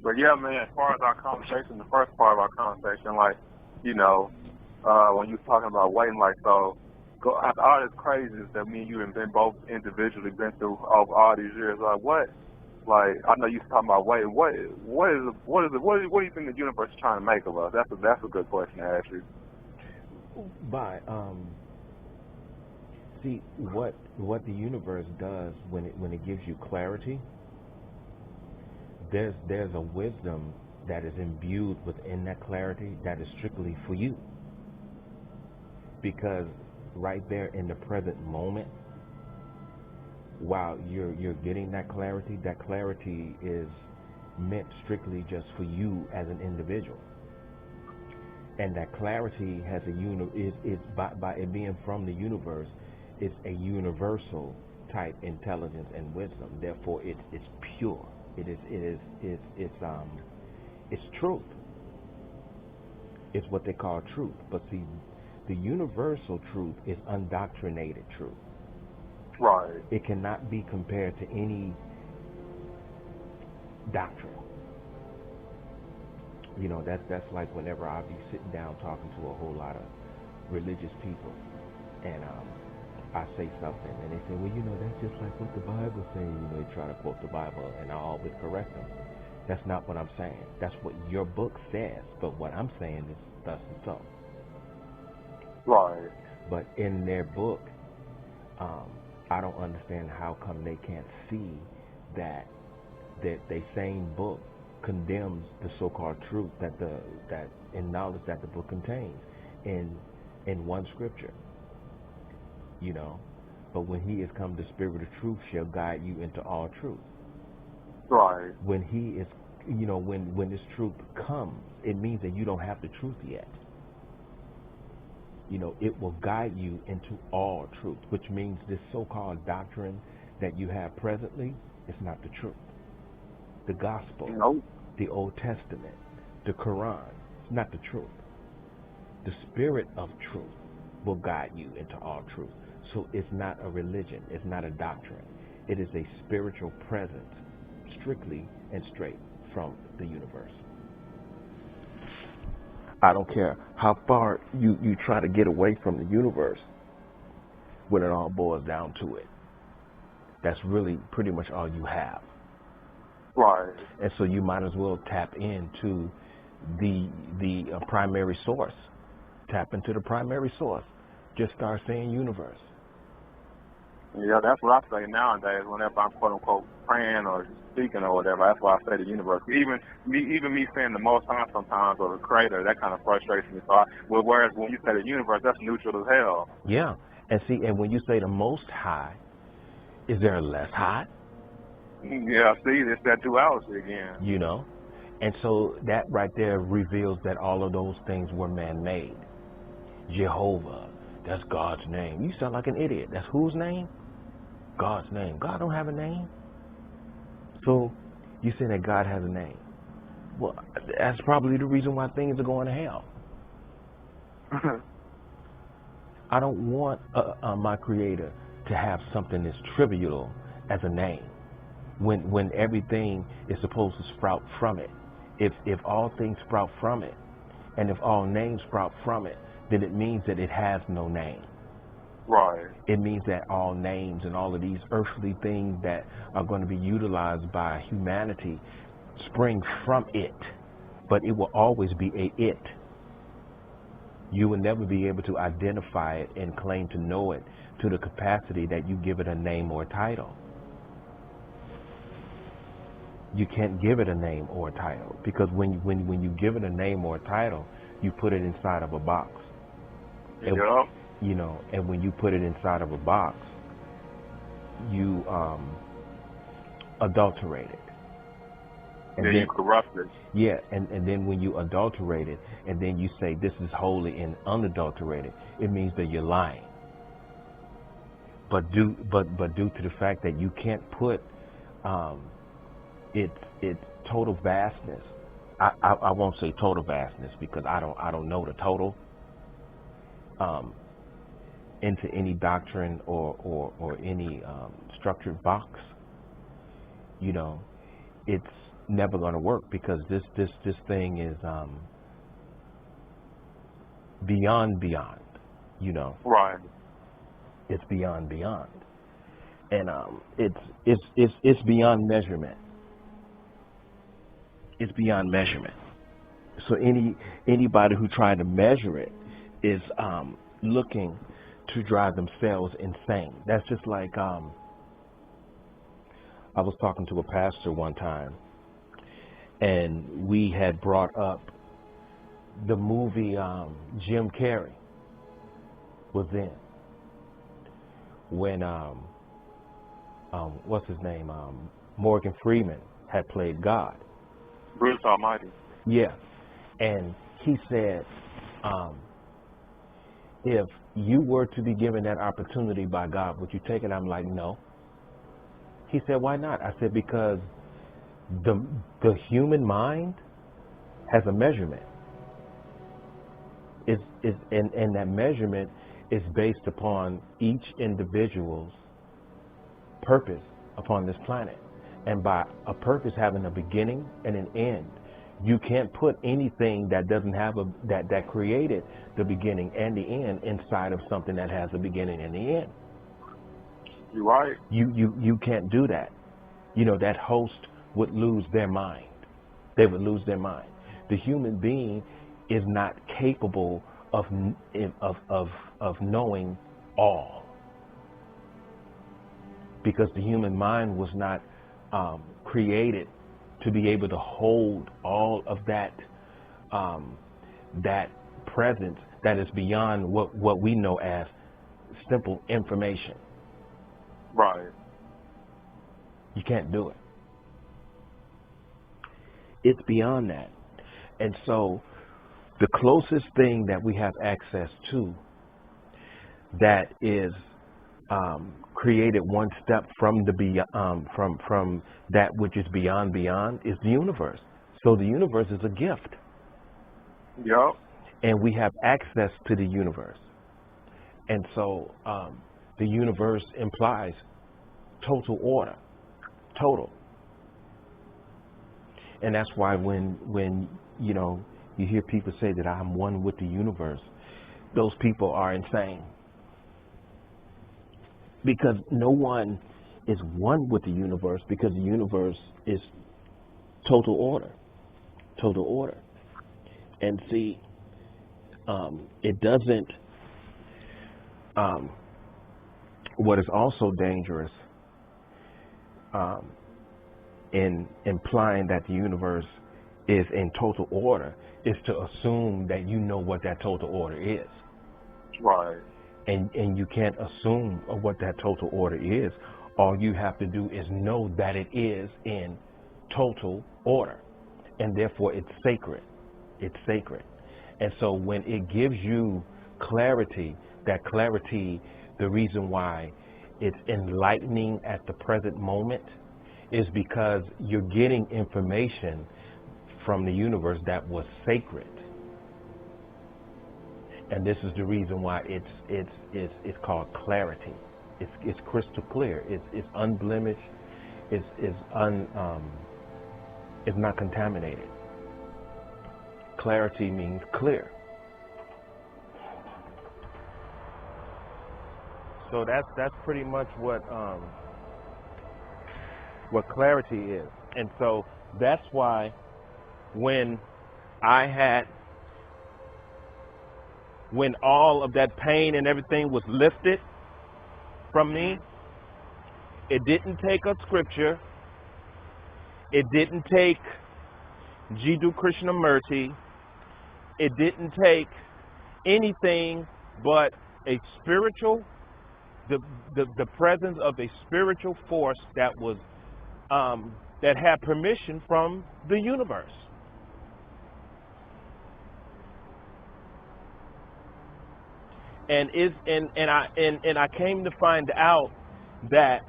But yeah, man, as far as our conversation, the first part of our conversation, like, when you was talking about waiting, like, so, after all this craziness that me and you have been both individually been through over all these years, like, I know you was talking about waiting. What do you think the universe is trying to make of us? That's a good question to ask you. See what the universe does when it gives you clarity. There's a wisdom that is imbued within that clarity that is strictly for you. Because right there in the present moment, while you're getting that clarity is meant strictly just for you as an individual. And that clarity has is by it being from the universe, it's a universal type intelligence and wisdom. Therefore, it's pure. It's truth. It's what they call truth. But see, the universal truth is undoctrinated truth. Right. It cannot be compared to any doctrine. That's like whenever I'll be sitting down talking to a whole lot of religious people, and I say something, and they say, well, that's just like what the Bible says. They try to quote the Bible, and I always correct them. That's not what I'm saying. That's what your book says, but what I'm saying is thus and so. Right. But in their book, I don't understand how come they can't see that they same book condemns the so-called truth that in knowledge that the book contains in one scripture. But when he is come, the spirit of truth shall guide you into all truth. Right. When he is, when this truth comes, it means that you don't have the truth yet. It will guide you into all truth, which means this so-called doctrine that you have presently is not the truth. The gospel, the Old Testament, the Quran, it's not the truth. The spirit of truth will guide you into all truth. So it's not a religion, it's not a doctrine. It is a spiritual presence, strictly and straight from the universe. I don't care how far you try to get away from the universe, when it all boils down to it. That's really pretty much all you have. Right. And so you might as well tap into the primary source. Tap into the primary source. Just start saying universe. Yeah, that's what I say nowadays. Whenever I'm quote unquote praying or speaking or whatever, that's why I say the universe. Even me saying the Most High sometimes or the Creator, that kind of frustrates me. So whereas when you say the universe, that's neutral as hell. Yeah, and when you say the Most High, is there a less high? Yeah, see, it's that duality again. And so that right there reveals that all of those things were man-made. Jehovah, that's God's name. You sound like an idiot. That's whose name? God's name. God don't have a name. So you say that God has a name. Well, that's probably the reason why things are going to hell. I don't want my Creator to have something as trivial as a name. When everything is supposed to sprout from it. If all things sprout from it, and if all names sprout from it, then it means that it has no name. Right. It means that all names and all of these earthly things that are going to be utilized by humanity spring from it, but it will always be a it. You will never be able to identify it and claim to know it to the capacity that you give it a name or a title. You can't give it a name or a title, because when you give it a name or a title, you put it inside of a box. And, and when you put it inside of a box, you adulterate it. And then you corrupt it. Yeah, and then when you adulterate it, and then you say this is holy and unadulterated, it means that you're lying. But due to the fact that you can't put its total vastness, I won't say total vastness because I don't know the total, into any doctrine or any structured box. never going to work, because this thing is beyond, you know. Right. It's beyond, and it's beyond measurement. It's beyond measurement. So anybody who tried to measure it is looking to drive themselves insane. That's just like I was talking to a pastor one time, and we had brought up the movie Jim Carrey was in, when what's his name, Morgan Freeman had played God. Bruce Almighty. Yeah, and he said, if you were to be given that opportunity by God, would you take it? I'm like, no. He said, why not? I said, because the human mind has a measurement. And that measurement is based upon each individual's purpose upon this planet. And by a purpose having a beginning and an end, you can't put anything that doesn't have that created the beginning and the end inside of something that has a beginning and the end. You're right. You can't do that. You know, that host would lose their mind. They would lose their mind. The human being is not capable of knowing all, because the human mind was not created to be able to hold all of that that presence that is beyond what we know as simple information. Right. You can't do it. It's beyond that. And so the closest thing that we have access to that is created one step from from that which is beyond is the universe. So the universe is a gift. Yep. And we have access to the universe. And so the universe implies total order. Total. And that's why when you know, you hear people say that I'm one with the universe, those people are insane. Because no one is one with the universe, because the universe is total order. Total order. And see, it doesn't, what is also dangerous in implying that the universe is in total order is to assume that you know what that total order is. Right. And you can't assume what that total order is. All you have to do is know that it is in total order. And therefore it's sacred. It's sacred. And so when it gives you clarity, that clarity, the reason why it's enlightening at the present moment is because you're getting information from the universe that was sacred. And this is the reason why it's called clarity. It's crystal clear. It's unblemished. It's not contaminated. Clarity means clear. So that's pretty much what clarity is. And so that's why when all of that pain and everything was lifted from me, it didn't take a scripture. It didn't take Jiddu Krishnamurti. It didn't take anything but a spiritual, the presence of a spiritual force that was that had permission from the universe. And I came to find out that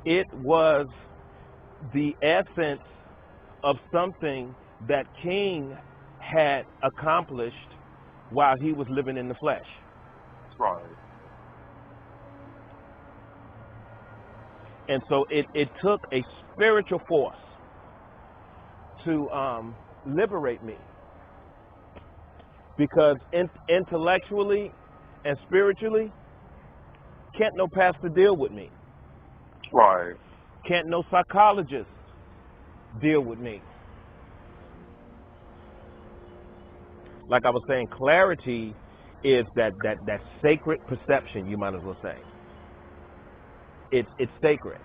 it was the essence of something that King had accomplished while he was living in the flesh. Right. And so it took a spiritual force to liberate me. Because intellectually and spiritually, can't no pastor deal with me. Right. Can't no psychologist deal with me. Like I was saying, clarity is that sacred perception, you might as well say. It's sacred.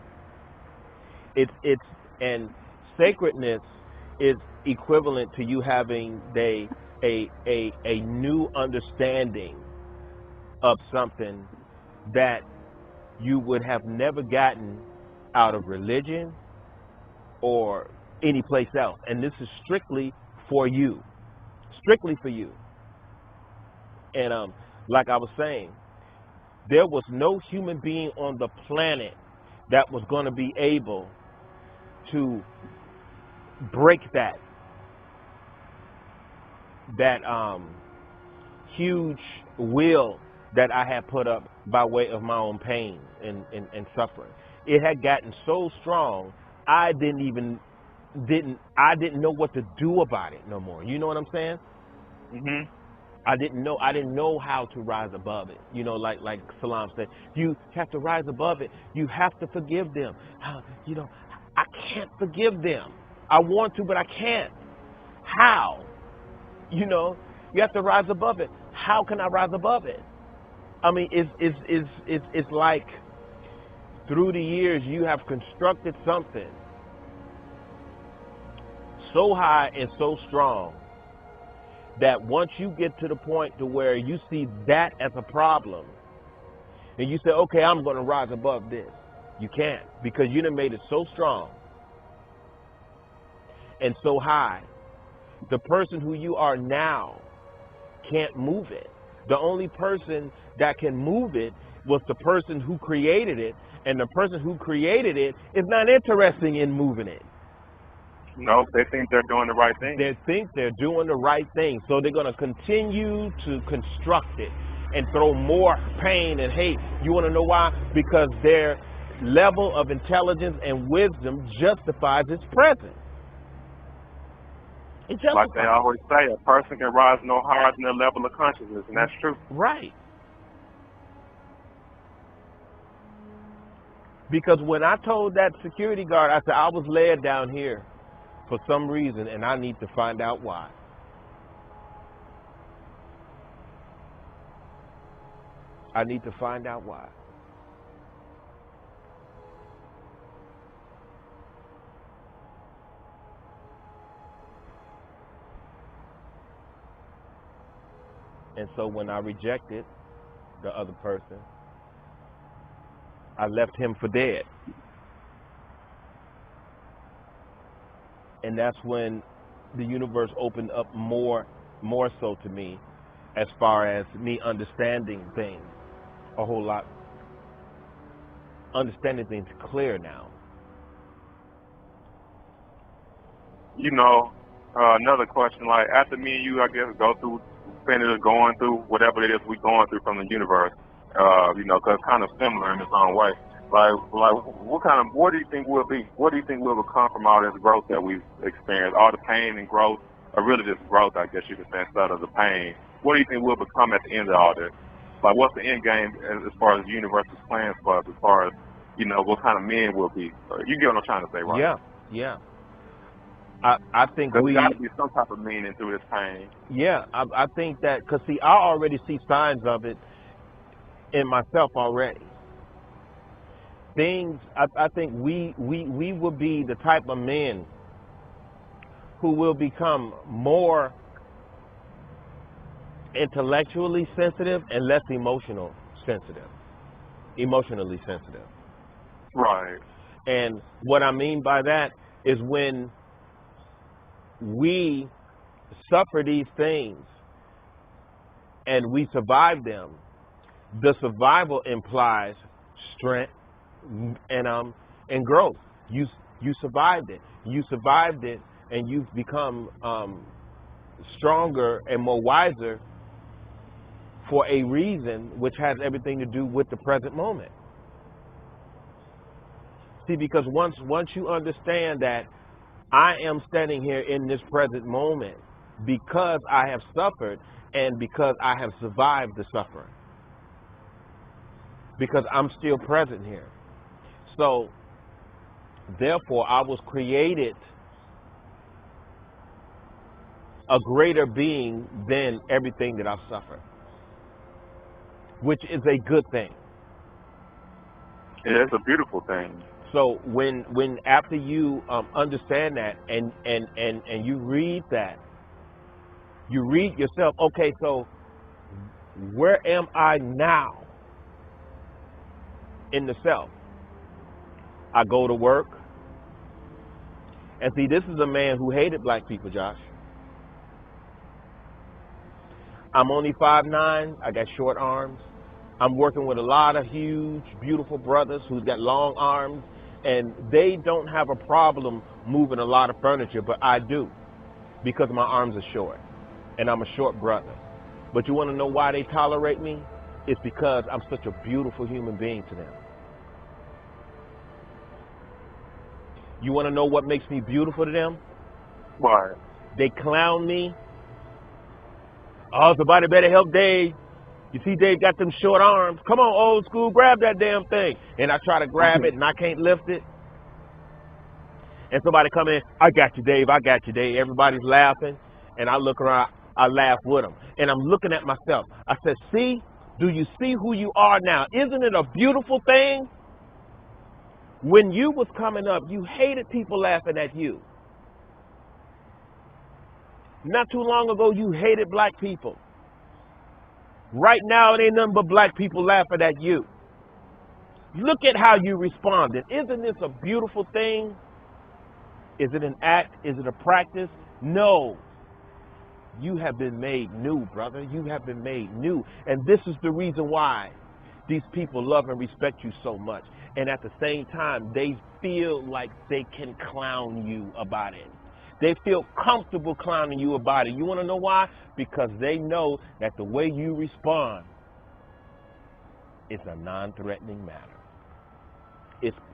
And sacredness is equivalent to you having a new understanding of something that you would have never gotten out of religion or any place else. And this is strictly for you. Strictly for you. And like I was saying, there was no human being on the planet that was going to be able to break that huge will that I had put up by way of my own pain and suffering. It had gotten so strong, I didn't know what to do about it no more. You know what I'm saying? Mhm. I didn't know how to rise above it. You know, like Salam said, you have to rise above it. You have to forgive them. You know, I can't forgive them. I want to, but I can't. How? You know, you have to rise above it. How can I rise above it? I mean, it's like through the years you have constructed something so high and so strong that once you get to the point to where you see that as a problem and you say, okay, I'm going to rise above this, you can't, because you done made it so strong and so high. The person who you are now can't move it. The only person that can move it was the person who created it, and the person who created it is not interested in moving it. No, they think they're doing the right thing. They think they're doing the right thing, so they're going to continue to construct it and throw more pain and hate. You want to know why? Because their level of intelligence and wisdom justifies its presence. Like they always say, a person can rise no higher than their level of consciousness, and that's true. Right. Because when I told that security guard, I said, I was led down here for some reason, and I need to find out why. I need to find out why. And so when I rejected the other person, I left him for dead. And that's when the universe opened up more so to me as far as me understanding things a whole lot. Understanding things clear now. You know, another question, like after me and you, I guess, finish going through whatever it is we're going through from the universe, you know, because it's kind of similar in its own way. Like, what do you think we'll be? What do you think we'll become from all this growth that we've experienced? All the pain and growth, or really just growth, I guess you could say, instead of the pain. What do you think we'll become at the end of all this? Like, what's the end game as far as the universe's plans for us, as far as, you know, what kind of men we'll be? You get what I'm trying to say, right? Yeah. I think there's got to be some type of meaning through this pain. Yeah, I think that, because see, I already see signs of it in myself already. I think we will be the type of men who will become more intellectually sensitive and less emotionally sensitive. Right. And what I mean by that is when we suffer these things and we survive them, the survival implies strength and growth. You survived it. You survived it, and you've become stronger and more wiser for a reason, which has everything to do with the present moment. See, because once you understand that I am standing here in this present moment because I have suffered and because I have survived the suffering. Because I'm still present here. So, therefore, I was created a greater being than everything that I've suffered, which is a good thing. Yeah, it's a beautiful thing. So when after you understand that and you read that, you read yourself, okay, so where am I now in the self? I go to work. And see, this is a man who hated black people, Josh. I'm only 5'9", I got short arms. I'm working with a lot of huge, beautiful brothers who's got long arms, and they don't have a problem moving a lot of furniture, but I do, because my arms are short, and I'm a short brother. But you want to know why they tolerate me? It's because I'm such a beautiful human being to them. You want to know what makes me beautiful to them? Why? They clown me. Oh, somebody better help Dave. You see Dave got them short arms. Come on, old school, grab that damn thing. And I try to grab it and I can't lift it. And somebody come in, I got you, Dave, I got you, Dave. Everybody's laughing. And I look around, I laugh with them. And I'm looking at myself. I said, see, do you see who you are now? Isn't it a beautiful thing? When you was coming up, you hated people laughing at you. Not too long ago, you hated black people. Right now, it ain't nothing but black people laughing at you. Look at how you responded. Isn't this a beautiful thing? Is it an act? Is it a practice? No. You have been made new, brother. You have been made new. And this is the reason why these people love and respect you so much. And at the same time, they feel like they can clown you about it. They feel comfortable clowning you about it. You want to know why? Because they know that the way you respond is a non-threatening matter.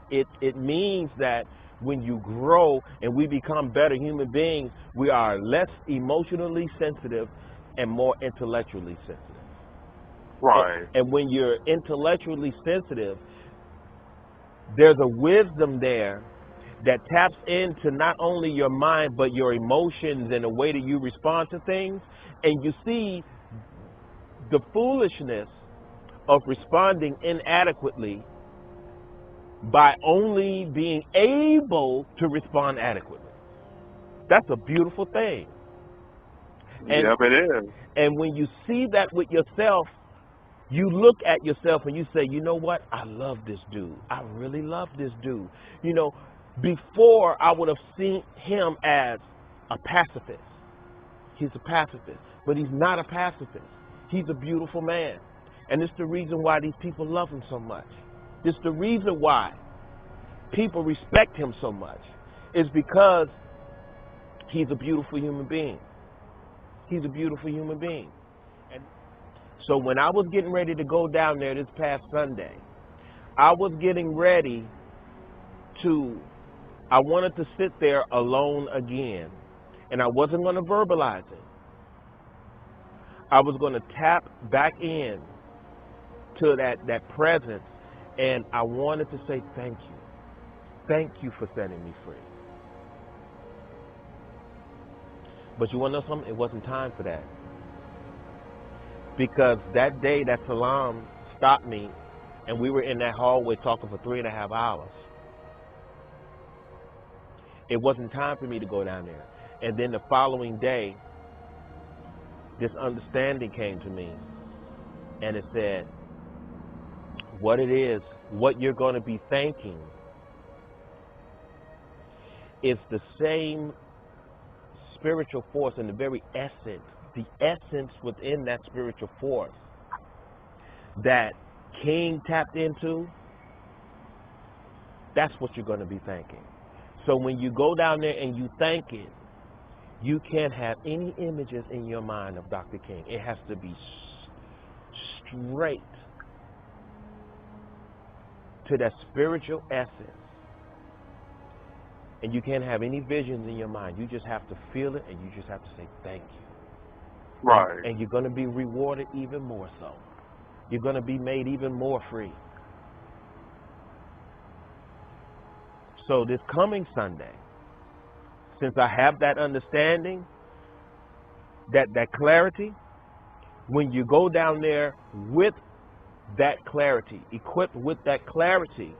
It means that when you grow and we become better human beings, we are less emotionally sensitive and more intellectually sensitive. Right. And when you're intellectually sensitive, there's a wisdom there that taps into not only your mind, but your emotions and the way that you respond to things. And you see the foolishness of responding inadequately by only being able to respond adequately. That's a beautiful thing. And, yep, it is. And when you see that with yourself, you look at yourself and you say, you know what? I love this dude. I really love this dude. You know, before I would have seen him as a pacifist. He's a pacifist, but he's not a pacifist. He's a beautiful man. And it's the reason why these people love him so much. It's the reason why people respect him so much. Is because he's a beautiful human being. He's a beautiful human being. And so when I was getting ready to go down there this past Sunday, I was getting ready I wanted to sit there alone again, and I wasn't going to verbalize it. I was going to tap back in to that presence, and I wanted to say thank you. Thank you for setting me free. But you want to know something? It wasn't time for that. Because that day, that Salam stopped me, and we were in that hallway talking for 3.5 hours. It wasn't time for me to go down there. And then the following day, this understanding came to me, and it said, what it is, what you're going to be thanking is the same spiritual force and the very essence, the essence within that spiritual force that King tapped into. That's what you're going to be thanking. So when you go down there and you thank it, you can't have any images in your mind of Dr. King. It has to be straight to that spiritual essence. And you can't have any visions in your mind. You just have to feel it, and you just have to say thank you. Right. And you're going to be rewarded even more so. You're going to be made even more free. So this coming Sunday, since I have that understanding, that clarity, when you go down there with that clarity, equipped with that clarity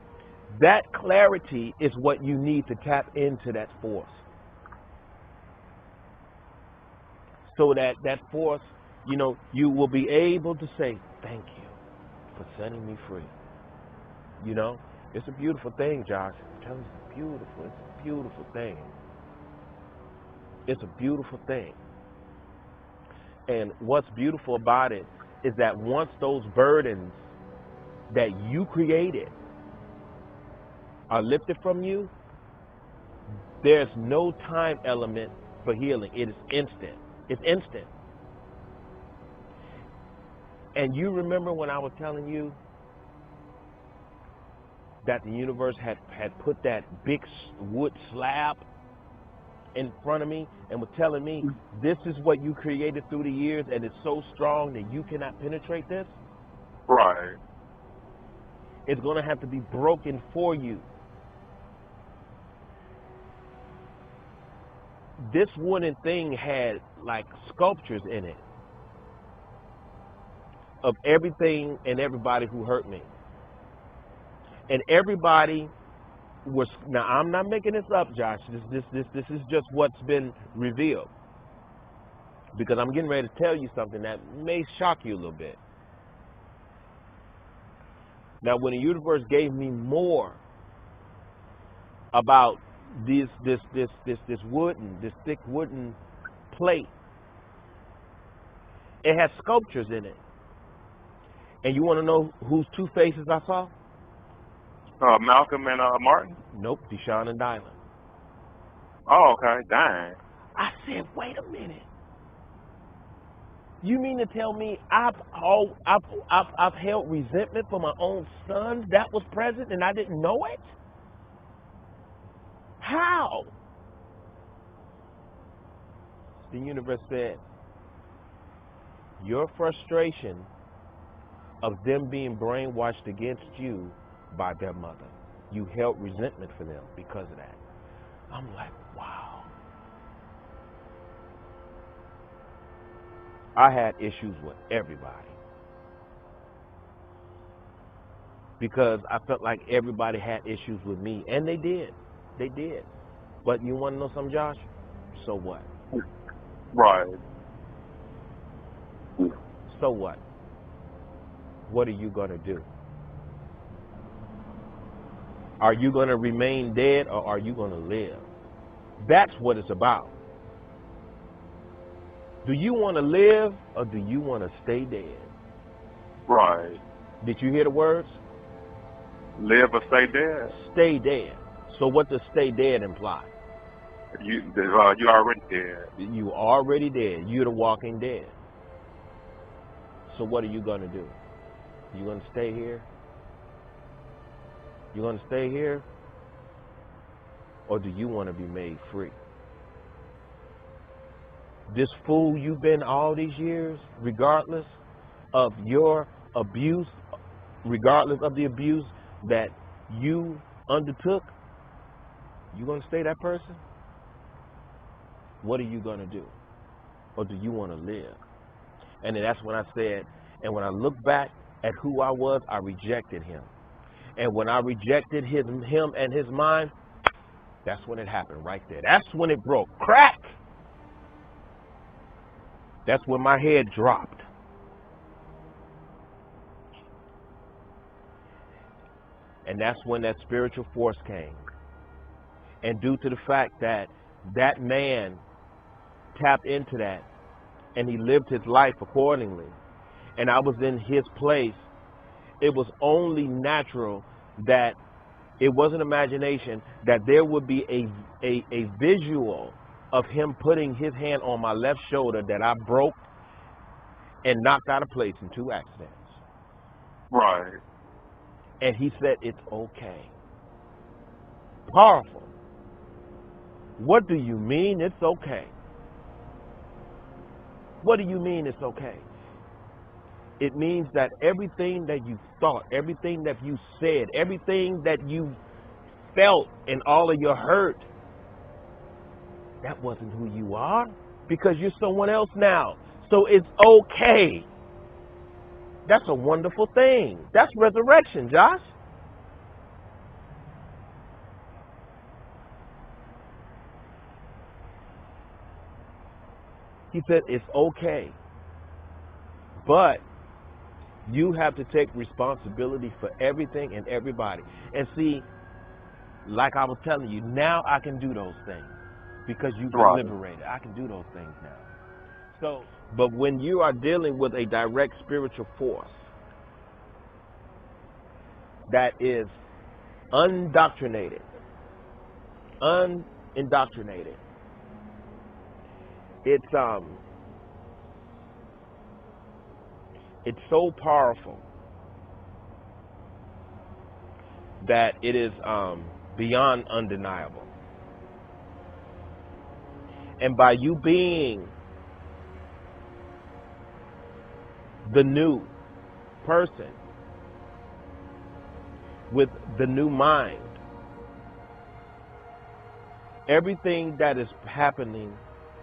is what you need to tap into that force. So that force, you will be able to say, thank you for setting me free. It's a beautiful thing, Josh. I'm telling you, it's beautiful. It's a beautiful thing. It's a beautiful thing. And what's beautiful about it is that once those burdens that you created are lifted from you, there's no time element for healing. It is instant. It's instant. And you remember when I was telling you that the universe had put that big wood slab in front of me and was telling me, this is what you created through the years, and it's so strong that you cannot penetrate this? Right. It's going to have to be broken for you. This wooden thing had like sculptures in it of everything and everybody who hurt me. And everybody was, now I'm not making this up, Josh. This is just what's been revealed. Because I'm getting ready to tell you something that may shock you a little bit. Now, when the universe gave me more about this thick wooden plate, it has sculptures in it. And you want to know whose two faces I saw? Malcolm and Martin? Nope, Deshaun and Dylan. Oh, okay. Dang. I said, wait a minute. You mean to tell me I've held resentment for my own sons that was present and I didn't know it? How? The universe said, your frustration of them being brainwashed against you by their mother. You held resentment for them because of that. I'm like, wow. I had issues with everybody because I felt like everybody had issues with me, and they did. They did. But you want to know something, Josh? So what? Right. So what? What are you going to do? Are you going to remain dead or are you going to live? That's what it's about. Do you want to live or do you want to stay dead? Right. Did you hear the words? Live or stay dead? Stay dead. So what does stay dead imply? You already dead. You already dead. You're the walking dead. So what are you going to do? You going to stay here? You going to stay here? Or do you want to be made free? This fool you've been all these years, regardless of your abuse, regardless of the abuse that you undertook, you going to stay that person? What are you going to do? Or do you want to live? And then that's when I said, and when I look back at who I was, I rejected him. And when I rejected him and his mind, that's when it happened right there. That's when it broke. Crack! That's when my head dropped. And that's when that spiritual force came. And due to the fact that that man tapped into that and he lived his life accordingly, and I was in his place, it was only natural that it wasn't imagination, that there would be a visual of him putting his hand on my left shoulder that I broke and knocked out of place in 2 accidents. Right. And he said, it's okay. Powerful. What do you mean it's okay? What do you mean it's okay? It means that everything that you thought, everything that you said, everything that you felt and all of your hurt, that wasn't who you are, because you're someone else now. So it's okay. That's a wonderful thing. That's resurrection, Josh. He said it's okay, but you have to take responsibility for everything and everybody. And see, like I was telling you, now I can do those things because you've been liberated. I can do those things now. So, but when you are dealing with a direct spiritual force that is undoctrinated, unindoctrinated, it's so powerful that it is beyond undeniable. And by you being the new person with the new mind, everything that is happening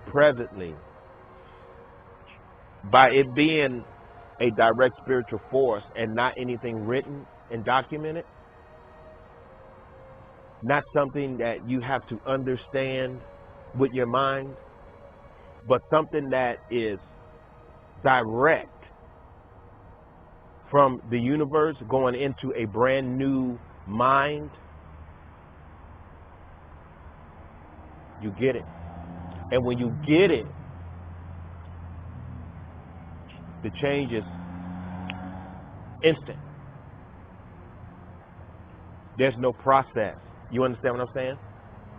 presently, by it being a direct spiritual force and not anything written and documented, not something that you have to understand with your mind, but something that is direct from the universe going into a brand new mind, you get it. And when you get it, the change is instant. There's no process. You understand what I'm saying?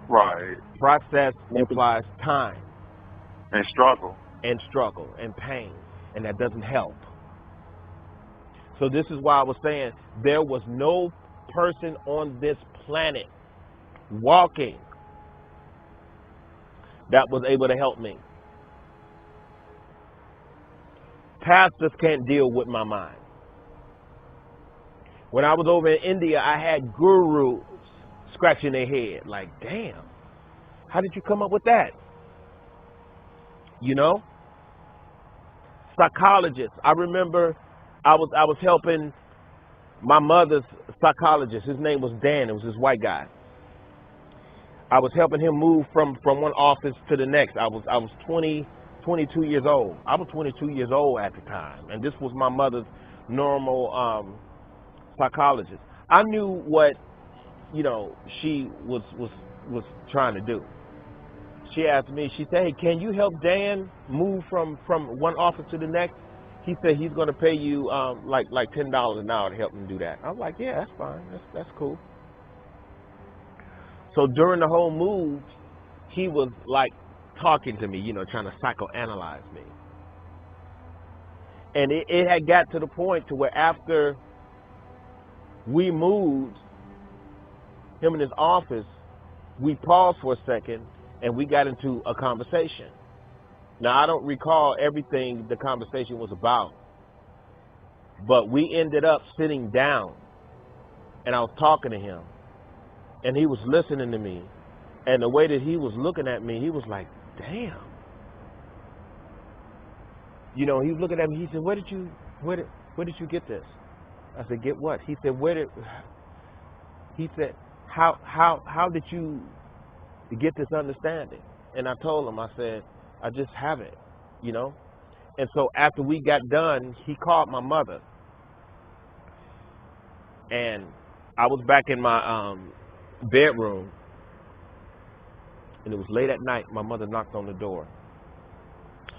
Right. Process implies time. And struggle. And struggle and pain. And that doesn't help. So this is why I was saying there was no person on this planet walking that was able to help me. Pastors can't deal with my mind. When I was over in India, I had gurus scratching their head like, damn, how did you come up with that? You know? Psychologists. I remember I was helping my mother's psychologist. His name was Dan. It was this white guy. I was helping him move from one office to the next. I was 22 years old. I was 22 years old at the time, and this was my mother's normal psychologist. I knew what, you know, she was trying to do. She asked me, she said, hey, can you help Dan move from one office to the next? He said he's going to pay you like $10 an hour to help him do that. I was like, yeah, that's fine. That's cool. So during the whole move, he was like talking to me, you know, trying to psychoanalyze me. And it had got to the point to where after we moved, him in his office, we paused for a second and we got into a conversation. Now, I don't recall everything the conversation was about, but we ended up sitting down and I was talking to him and he was listening to me. And the way that he was looking at me, he was like, damn. You know, he was looking at me, he said, where did you get this? I said, get what? He said, how did you get this understanding? And I told him, I said, I just have it, you know? And so after we got done, he called my mother. And I was back in my bedroom, and it was late at night. My mother knocked on the door.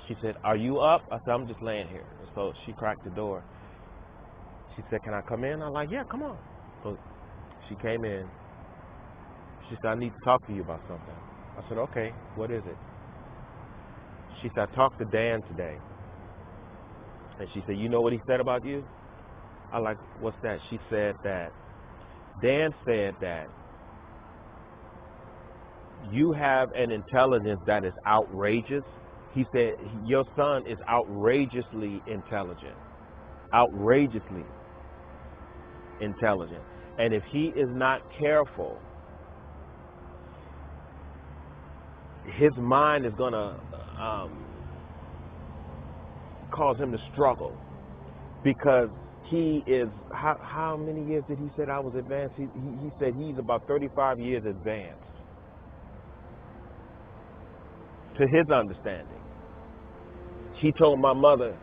She said, are you up? I said, I'm just laying here. And so she cracked the door. She said, can I come in? I'm like, yeah, come on. So she came in. She said, I need to talk to you about something. I said, okay, what is it? She said, I talked to Dan today. And she said, you know what he said about you? I like, what's that? She said that Dan said that you have an intelligence that is outrageous. He said, your son is outrageously intelligent. Outrageously intelligent. And if he is not careful, his mind is going to cause him to struggle, because he is, how many years did he say I was advanced? He said he's about 35 years advanced to his understanding. He told my mother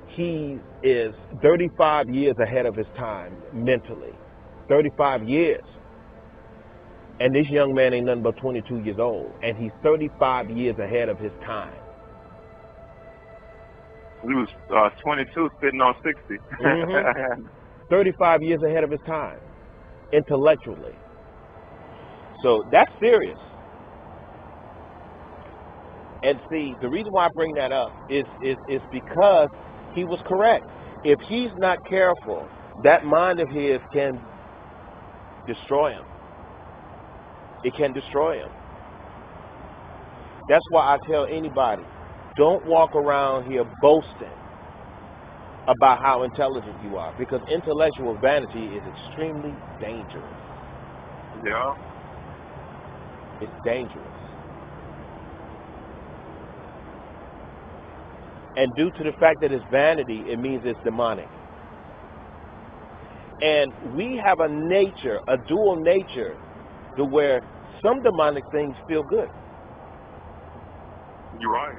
he is 35 years ahead of his time mentally. 35 years. And this young man ain't nothing but 22 years old, and he's 35 years ahead of his time. He was 22, sitting on 60. 35 years ahead of his time, intellectually. So that's serious. And see, the reason why I bring that up is because he was correct. If he's not careful, that mind of his can destroy him. It can destroy him. That's why I tell anybody, don't walk around here boasting about how intelligent you are, because intellectual vanity is extremely dangerous. Yeah. It's dangerous. And due to the fact that it's vanity, it means it's demonic. And we have a nature, a dual nature, to where some demonic things feel good. You're right.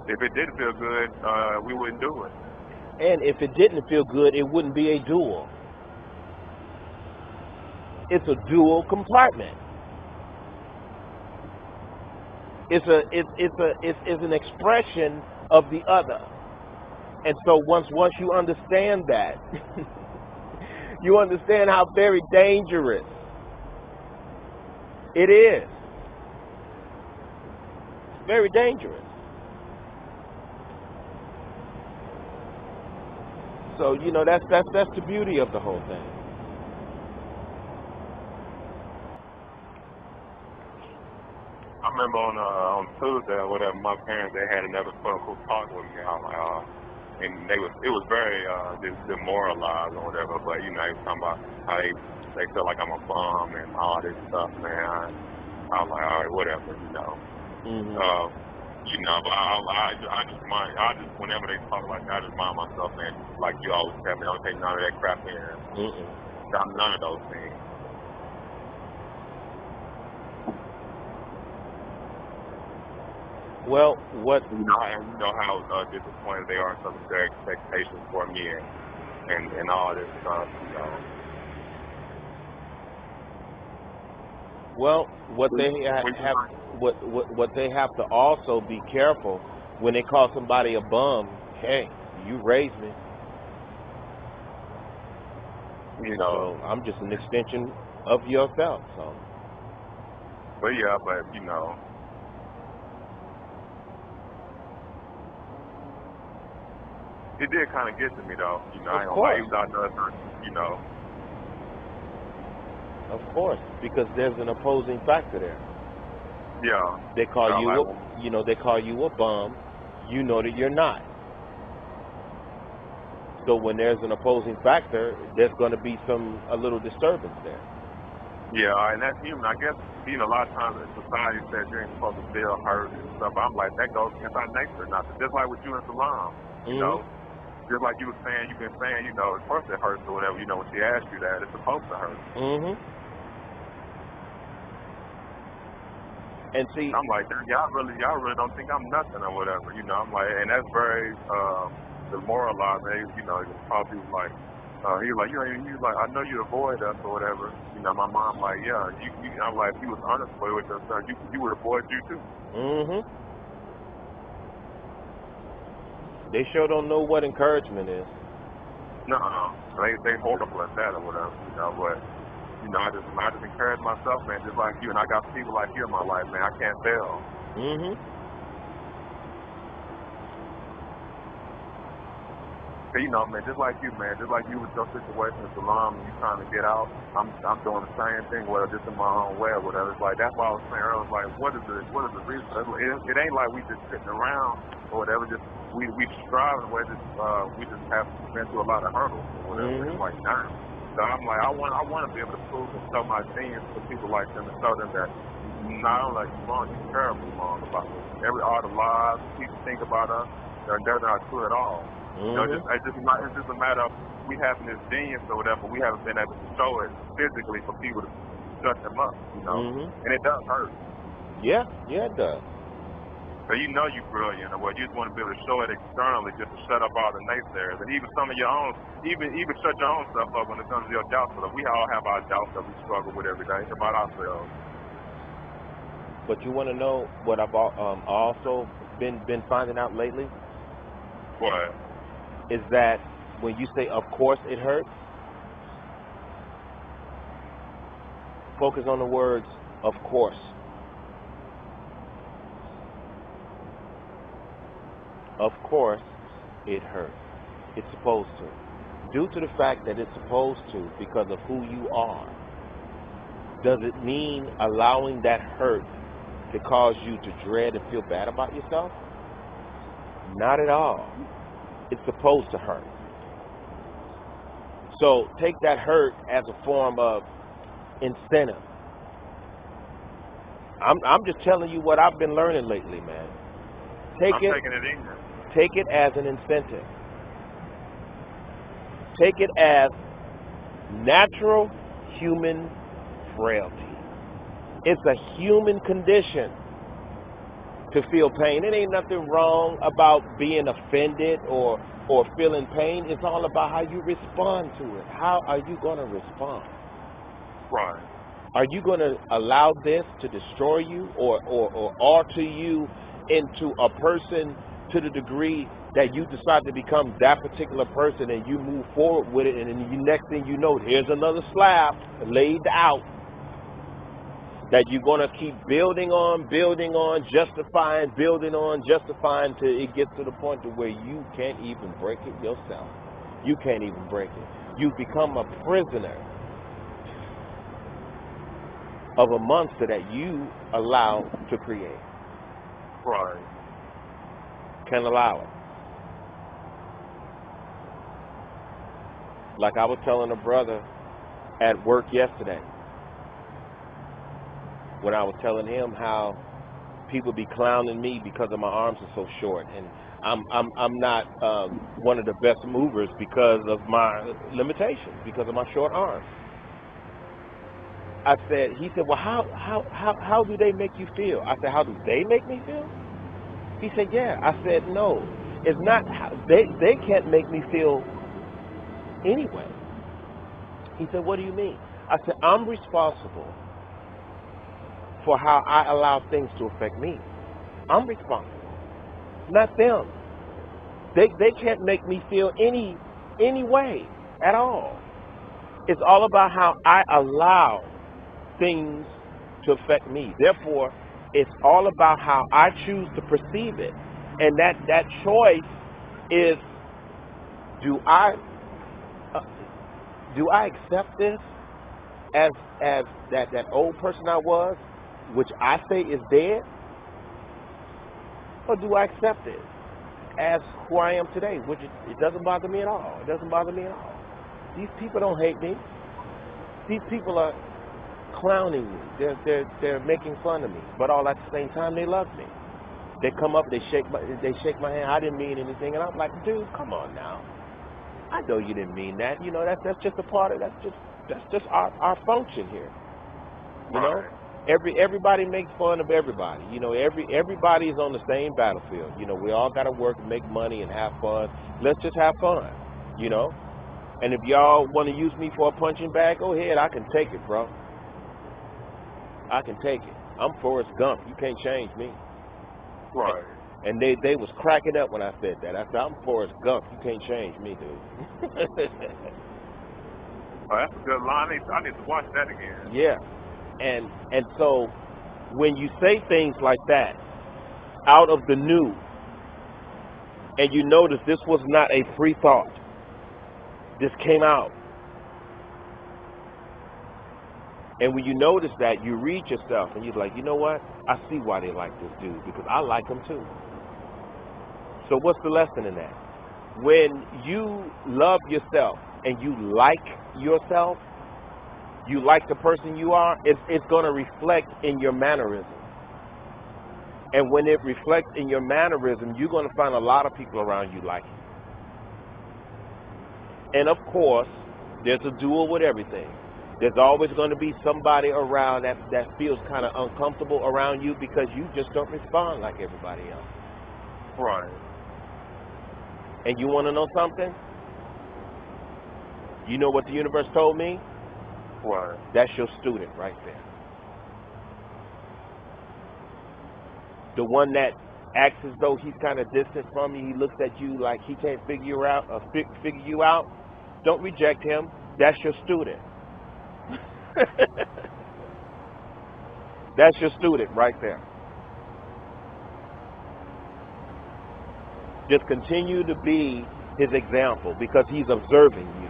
If it didn't feel good, we wouldn't do it. And if it didn't feel good, it wouldn't be a dual. It's a dual compartment. It's an expression of the other. And so once you understand that, you understand how very dangerous it is. It's very dangerous. So, you know, that's the beauty of the whole thing. I remember on Tuesday or whatever, my parents, they had another quote talk with me. I was like, and it was very demoralized or whatever. But you know, they was talking about how they feel like I'm a bum and all this stuff, man. I was like, all right, whatever, you know. You know, but I just whenever they talk like that, I just mind myself, man. Like you always tell me, don't take none of that crap in. None of those things. Well, what you know how disappointed they are in some of their expectations for me and all this stuff, you know. Well, what they have to also be careful when they call somebody a bum. Hey, you raised me. You know, so I'm just an extension of yourself. So. But yeah, but you know. It did kind of get to me, though. You know, I ain't gonna lie, even though I know it's not, you know. Of course, because there's an opposing factor there. Yeah. They call they call you a bum. You know that you're not. So when there's an opposing factor, there's going to be a little disturbance there. Yeah, and that's human. I guess, you know, a lot of times in society says you ain't supposed to feel hurt and stuff. I'm like, that goes against our nature. Not just like with you and Salam, you know. Just like you've been saying, you know, of course it hurts or whatever, you know, when she asked you that, it's supposed to hurt. And see, I'm like, y'all really don't think I'm nothing or whatever, you know. I'm like, and that's very demoralizing, you know. Probably like, he's like, I know you avoid us or whatever, you know. My mom like, yeah, I'm like, if you was honest with us, you would avoid you too. They sure don't know what encouragement is. No, they horrible at that or whatever, you know. But you know, I just encourage myself, man, just like you. And I got people like you in my life, man. I can't fail. You know, man, just like you with your situation with Salam and you trying to get out, I'm doing the same thing, whether just in my own way or whatever. It's like, that's why I was saying earlier, like, what is the reason? It ain't like we just sitting around or whatever, just we striving, where we just have been through a lot of hurdles or whatever. Mm-hmm. It's like, damn. So I'm like, I want to be able to prove and show my genius to people like them and show them that not only are you wrong, you're terribly wrong about it. All the lies people think about us, they're not true at all. Mm-hmm. You know, it's just a matter of we having this genius or whatever, we haven't been able to show it physically for people to shut them up, you know. Mm-hmm. And it does hurt. Yeah, it does. So you know you're brilliant, or you just want to be able to show it externally just to shut up all the naysayers. And even some of your own, even shut your own stuff up when it comes to your doubts. So we all have our doubts that we struggle with every day. It's about ourselves. But you want to know what I've also been finding out lately? What? Is that when you say, of course it hurts, focus on the words, of course. Of course it hurts. It's supposed to. Due to the fact that it's supposed to because of who you are, does it mean allowing that hurt to cause you to dread and feel bad about yourself? Not at all. It's supposed to hurt. So take that hurt as a form of incentive. I'm just telling you what I've been learning lately, man. I'm taking it in. Take it as an incentive. Take it as natural human frailty. It's a human condition to feel pain. It ain't nothing wrong about being offended or feeling pain. It's all about how you respond to it. How are you going to respond? Right. Are you going to allow this to destroy you or alter you into a person to the degree that you decide to become that particular person and you move forward with it, and then the next thing you know, here's another slab laid out that you're going to keep building on, justifying, till it gets to the point to where you can't even break it yourself. You can't even break it. You become a prisoner of a monster that you allow to create. Right. Can't allow it. Like I was telling a brother at work yesterday, when I was telling him how people be clowning me because of my arms are so short, and I'm not one of the best movers because of my limitations, because of my short arms. He said, well, how do they make you feel? I said, how do they make me feel? He said, yeah. I said, no, it's not. They can't make me feel anyway. He said, what do you mean? I said, I'm responsible for how I allow things to affect me. I'm responsible, not them. They can't make me feel any way at all. It's all about how I allow things to affect me. Therefore, it's all about how I choose to perceive it. And that choice is, do I accept this as that old person I was, which I say is dead? Or do I accept it as who I am today, which it doesn't bother me at all. It doesn't bother me at all. These people don't hate me. These people are clowning me. They're making fun of me. But all at the same time, they love me. They come up, they shake my hand. I didn't mean anything, and I'm like, dude, come on now. I know you didn't mean that. You know, that's just a part of that's just our function here. You know, everybody makes fun of everybody. You know, everybody is on the same battlefield. You know, we all got to work and make money and have fun. Let's just have fun. You know, and if y'all want to use me for a punching bag, go ahead. I can take it, bro. I can take it. I'm Forrest Gump. You can't change me. Right. And they was cracking up when I said that. I said, I'm Forrest Gump. You can't change me, dude. Oh, that's a good line. I need to watch that again. Yeah. And so when you say things like that out of the new, and you notice this was not a free thought, this came out. And when you notice that, you read yourself and you're like, you know what? I see why they like this dude, because I like him too. So what's the lesson in that? When you love yourself and you like yourself, you like the person you are, it's going to reflect in your mannerism. And when it reflects in your mannerism, you're going to find a lot of people around you like it. And of course, there's a duel with everything. There's always going to be somebody around that feels kind of uncomfortable around you because you just don't respond like everybody else. Right. And you want to know something? You know what the universe told me? Right. That's your student right there. The one that acts as though he's kind of distant from you, he looks at you like he can't figure you out. Don't reject him. That's your student. That's your student right there. Just continue to be his example because he's observing you.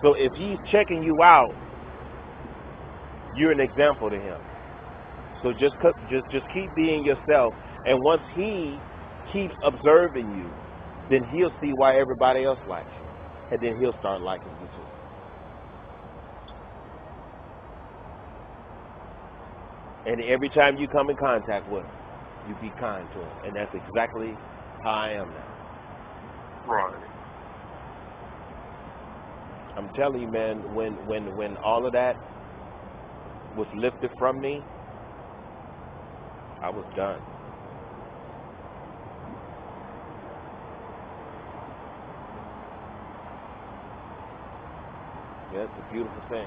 So if he's checking you out, you're an example to him. So just keep being yourself, and once he keeps observing you, then he'll see why everybody else likes you, and then he'll start liking you too. And every time you come in contact with him, you be kind to him, and that's exactly how I am now. Right. I'm telling you, man, when all of that was lifted from me, I was done. Yeah, it's a beautiful thing.